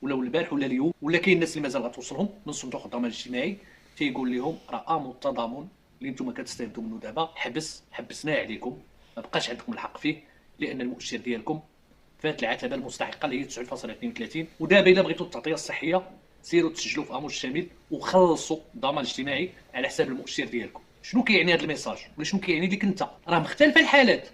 ولا البارح ولا اليوم، ولا كاين الناس اللي مازال غتوصلهم من صندوق الضمان الاجتماعي تيقول لهم راه امو التضامن اللي نتوما كتستافدوا منه دابا حبسناه عليكم، ما بقاش عندكم الحق فيه، لان المؤشر ديالكم فات العتبه المستحقه اللي هي 9.32. ودابا الا بغيتوا التغطيه الصحيه سيروا تسجلوا في امو الشامل وخلصوا الضمان الاجتماعي على حساب المؤشر ديالكم. شنو كيعني هذا الميساج ولا شنو كيعني ليك انت؟ راه مختلفه الحالات،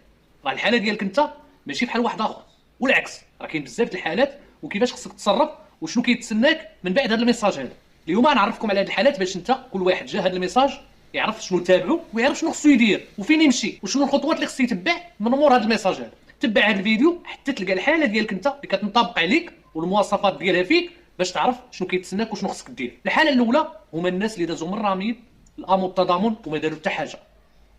راه الحاله ديالك انت ماشي بحال واحد اخر، والعكس راه كاين بزاف د الحالات وكيفاش خصك تتصرف وشنو كيتسناك من بعد هذا الميساج هذا. اليوم غنعرفكم على هذه الحالات باش انت كل واحد جا هذا الميساج يعرف شنو تابعو ويعرف شنو خصو يدير وفين يمشي وشنو الخطوات اللي خصو يتبع من مور هذا الميساج هذا. تبع هذا الفيديو حتى تلقى الحاله ديالك انت اللي كتنطبق عليك والمواصفات ديالها فيك باش تعرف شنو كيتسناك وشنو خصك دير. الحاله الاولى هما الناس اللي دازوا من الرميد لامو التضامن وما داروا حتى حاجه،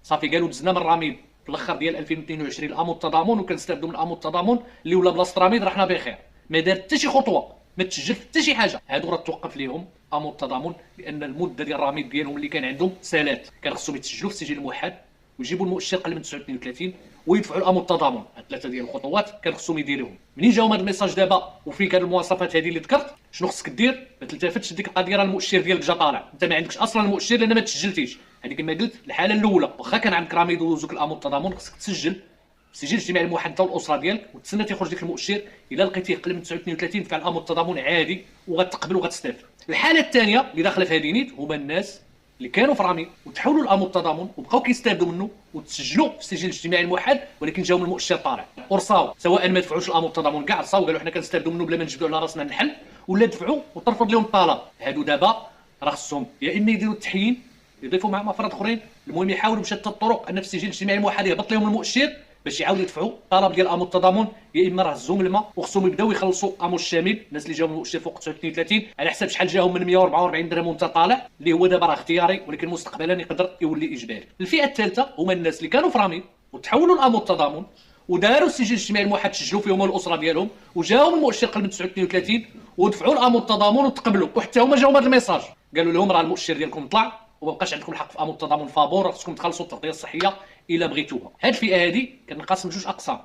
صافي قالوا دزنا من الرميد في الاخر ديال 2022 لامو التضامن وكنستافدوا من امو التضامن اللي ولا بلاصه الرميد رحنا بخير، ما دار حتى شي خطوه، ما تسجل حتى شي حاجه. هادو راه توقف ليهم امو التضامن لان المده ديال الرميد ديالهم اللي كان عندهم سالات، كان خصهم يتسجلوا في السجل الموحد ويجيبوا المؤشر قل من 932 ويدفعوا الامو التضامن. هاد ثلاثه ديال الخطوات كان خصهم يديروهم. منين جاهم هاد الميساج دابا وفيه كان المواصفات هذه اللي ذكرت، شنو خصك دير؟ ما تلتفتش لديك القضيه راه المؤشر ديالك جا طالع، انت ما عندكش اصلا المؤشر لان ما تسجلتيش. هذه كما قلت الحاله الاولى، واخا كان عندك رميد ودوزوك الامو التضامن خصك تسجل في السجل الاجتماعي الموحد انت والاسره ديالك وتسنى تيخرج ديك المؤشر. الا لقيتيه قل من 932 دفع الامو التضامن عادي وغتقبل وغتستافد. الحاله الثانيه اللي داخله في هذه نيت هما الناس اللي كانوا في رامي وتحولوا لامو التضامن وبقاو كيستافدوا منه وتسجلوا في السجل الاجتماعي الموحد ولكن جاهم المؤشر طالع ورصاو، سواء ما دفعوش الامو التضامن كاع رصاو قالوا حنا كنستافدوا منه بلا ما نجبدوا على راسنا الحل، ولا دفعوا وترفض لهم الطلب. هادو دابا راه خصهم يا اما يديروا التحيين يضيفوا معهم افراد اخرين، المهم يحاولوا بشتى الطرق ان في السجل الاجتماعي الموحد يهبط لهم المؤشر باش يعاودوا يدفعوا طلب ديال امو التضامن، يا اما راه هزهم الماء وخصهم يبداو يخلصوا امو الشامل. الناس اللي جاهم المؤشر فوق 39 على حساب شحال جاهم من 144 درهم وانت طالع، اللي هو دابا راه اختياري ولكن مستقبلا يقدر يولي اجباري. الفئه الثالثه هما الناس اللي كانوا في رامي وتحولوا لامو التضامن وداروا السجل الاجتماعي الموحد سجلوا فيهم الاسره ديالهم وجاهم المؤشر قل من 39 ودفعوا الامو التضامن وتقبلوا، وحتى هما جاهم هذا الميساج قالوا لهم راه المؤشر ديالكم طلع وما بقاش عندكم الحق في امو التضامن فابور، خصكم تخلصوا التغطيه الصحيه الا بغيتوها. هذه الفئه هذه كنقسم جوج اقسام،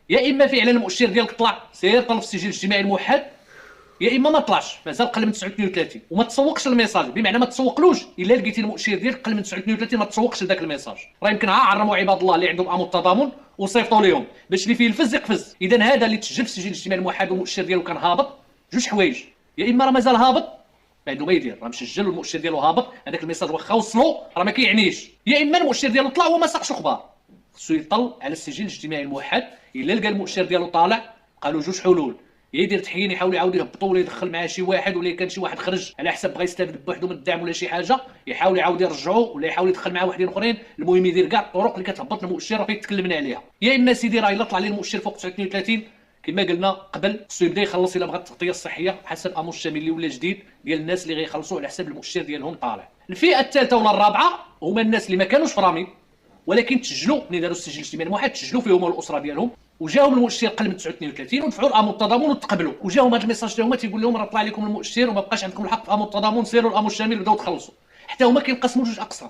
يا اما فعلا المؤشر ديالك طلع سير طلب السجل الاجتماعي الموحد، يا اما ما طلعش مازال قل من 39 وما تسوقش الميساج، بمعنى ما تسوقلوش. الا لقيتي المؤشر ديالك قل من 39 ما تسوقش لذاك الميساج، راه يمكن عرموا عباد الله اللي عندهم امو التضامن وصيفطوا لهم باش اللي فيه الفز يقفز. اذا هذا اللي تسجل في السجل الاجتماعي الموحد والمؤشر ديالو كان هابط، جوج حوايج، يا اما راه مازال هابط ما عنده ما يدير، راه مسجل والمؤشر ديالو هابط، هذاك الميساج واخا وصلو راه ما كيعنيش، يا اما المؤشر ديالو طلع وما ساقش اخبار. خصو يطل على السجل الاجتماعي الموحد، الا لقى المؤشر ديالو طالع قالوا جوج حلول، يا يدير تحيين يحاول يعاود يهبطوا ولا يدخل معاه شي واحد، ولا كان شي واحد خرج على حساب بغى يستافد بوحدو من الدعم ولا شي حاجه يحاول يعاود يرجعوا ولا يحاول يدخل معاه واحدين اخرين، المهم يدير كاع الطرق اللي كتهبط المؤشر اللي تكلمنا عليها. يا اما سيدي راه الا طلع ليه المؤشر فوق 39 كما قلنا قبل خصو يبدا يخلص الا بغى التغطيه الصحيه حسب امو الشامل اللي ولا جديد ديال الناس اللي غيخلصوا على حساب المؤشر ديالهم طالع. الفئه الثالثه ولا الرابعه هما الناس اللي ما كانوش في رامي ولكن تسجلوا ملي داروا السجل الاجتماعي الموحد تسجلوا فيهم الاسره ديالهم وجاهم المؤشر قل من 39 ودفعوا الامو التضامن وتقبلوا، وجاهم هذا الميساج حتى هما تيقول لهم راه طلع لكم المؤشر وما بقاش عندكم الحق في امو التضامن، سيروا الامو الشامل وبداو تخلصوا. حتى هما كينقسموا جوج اقسام،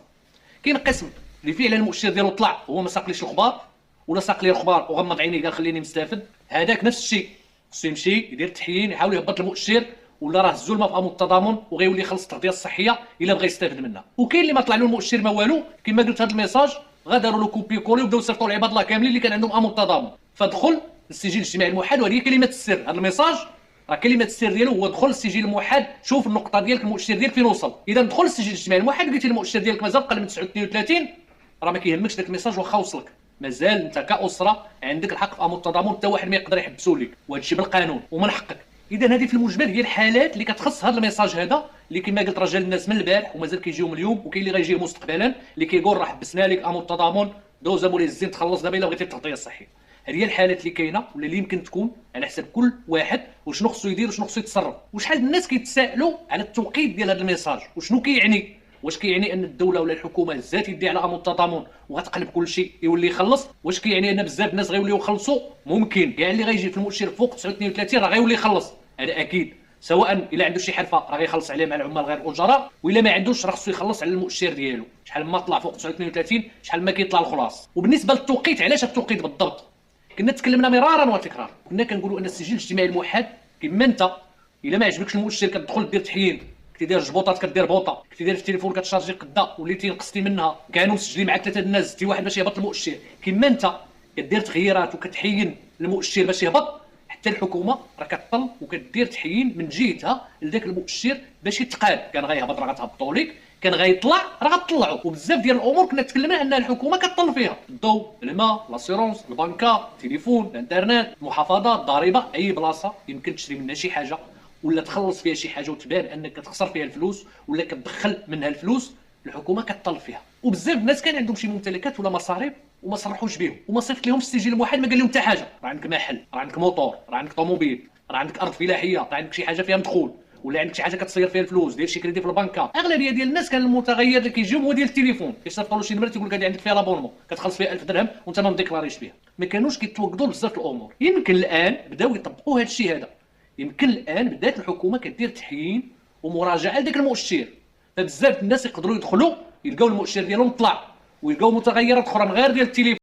كاين قسم اللي فعلا المؤشر ديالو طلع هو ما ساقليش الخبار ولا ساق لي الخبار وغمض عينيه قال خليني مستافد، هذاك نفس الشيء خصو يمشي يدير تحيين يحاول يهبط المؤشر ولا راه هزوا الماء في امو التضامن وغيولي يخلص التغطيه الصحيه الا بغى يستافد منها. وكاين اللي ما طلع له المؤشر ما والو كما قلت هذا الميساج غادروا له كوبي كولي وبداو يصيفطوا لعباد الله كاملين اللي كان عندهم امو التضامن. فدخل السجل الاجتماعي الموحد وهذه كلمه السر، هذا الميساج راه كلمه السر ديالو هو دخل السجل الموحد شوف النقطه ديالك المؤشر ديالك فين وصل. اذا دخل السجل الاجتماعي الموحد لقيتي المؤشر ديالك مازال قل من 39 راه ما كيهمكش داك الميساج واخا وصلك، مازال انت كاسره عندك الحق في امو التضامن حتى واحد ما يقدر يحبسوا لك وهذا الشيء بالقانون ومن حقك. اذا هذه في المجمل هي الحالات اللي كتخص هذا الميساج هذا اللي كما قلت رجال الناس من البارح ومازال كيجيهم اليوم وكاين اللي غيجيه مستقبلا اللي كيقول راه حبسنا لك امو التضامن دوز مولاي الزين تخلص دابا الا بغيتي التغطيه الصحيه. هذه هي الحالات اللي كاينه ولا اللي يمكن تكون على حسب كل واحد وشنو خصو يدير وشنو خصو يتصرف. وشحال الناس كيتسائلوا على التوقيت ديال هذا الميساج وشنو كيعني، واش كيعني ان الدوله ولا الحكومه هزات يدي على امو التضامن وغتقلب كل شيء يولي يخلص؟ واش كيعني ان بزاف الناس غيوليو يخلصوا؟ ممكن كاع اللي غيجي في المؤشر فوق 39 راه غيولي يخلص، هذا اكيد، سواء الا عنده شي حرفه راه غيخلص عليه مع العمال غير الاجراء والا ما عندوش راه خصو يخلص على المؤشر ديالو شحال ما طلع فوق 39 شحال ما كيطلع الخلاص. وبالنسبه للتوقيت علاش التوقيت بالضبط؟ كنا تكلمنا مرارا وتكرارا كنا كنقولوا ان السجل الاجتماعي الموحد كما انت الا ما عجبكش المؤشر كتدخل دير تحيين، كنتي داير جبوطات كدير بوطه، كنتي داير في التليفون كتشارجي قدا وليتي نقصتي منها، كانوا مسجلين مع 3 الناس زدتي واحد باش يهبط المؤشر، كيما انت كدير تغييرات وكتحين المؤشر باش يهبط، حتى الحكومه راه كتطل وكدير تحيين من جهتها لذاك المؤشر باش يتقاد، كان غيهبط راه غتهبطوا لك، كان غيطلع راه غتطلعوا. وبزاف ديال الامور كنا تكلمنا انها الحكومه كتطل فيها، الضوء، الماء، لاسيرونس، البنكه، التليفون، الانترنت، المحافظات، الضريبه، اي بلاصه يمكن تشري منها شي حاجه ولا تخلص فيها شي حاجه وتبان انك كتخسر فيها الفلوس ولا كتدخل منها الفلوس، الحكومه كتطل فيها. وبزاف الناس كان عندهم شي ممتلكات ولا مصاريف وما صرحوش بهم وما صيفط لهمش السجل واحد، ما قال لهم حتى حاجه، راه عندك محل، راه عندك موطور، راه عندك طوموبيل، راه عندك ارض فلاحيه، راه عندك شي حاجه فيها مدخول، ولا عندك شي حاجه كتصير فيها الفلوس، دير شي كريدي في البنكه. اغلبيه ديال الناس كان المتغير اللي كيجيهم هو ديال التليفون، كيصيفطوا له شي نمره تيقول لك هذه عندك فيها لابونمون كتخلص فيها 1000 درهم وانت ما مديكلاريش فيها. ما كانوش كيتوقدوا بزاف الامور. يمكن الان بداو يطبقوا هذا الشيء هذا، يمكن الان بدات الحكومه كدير تحيين ومراجعه لذاك المؤشر، فبزاف الناس يقدروا يدخلوا يلقاو المؤشر ديالهم طلع ويلقاو متغيرات اخرى غير ديال التليفون.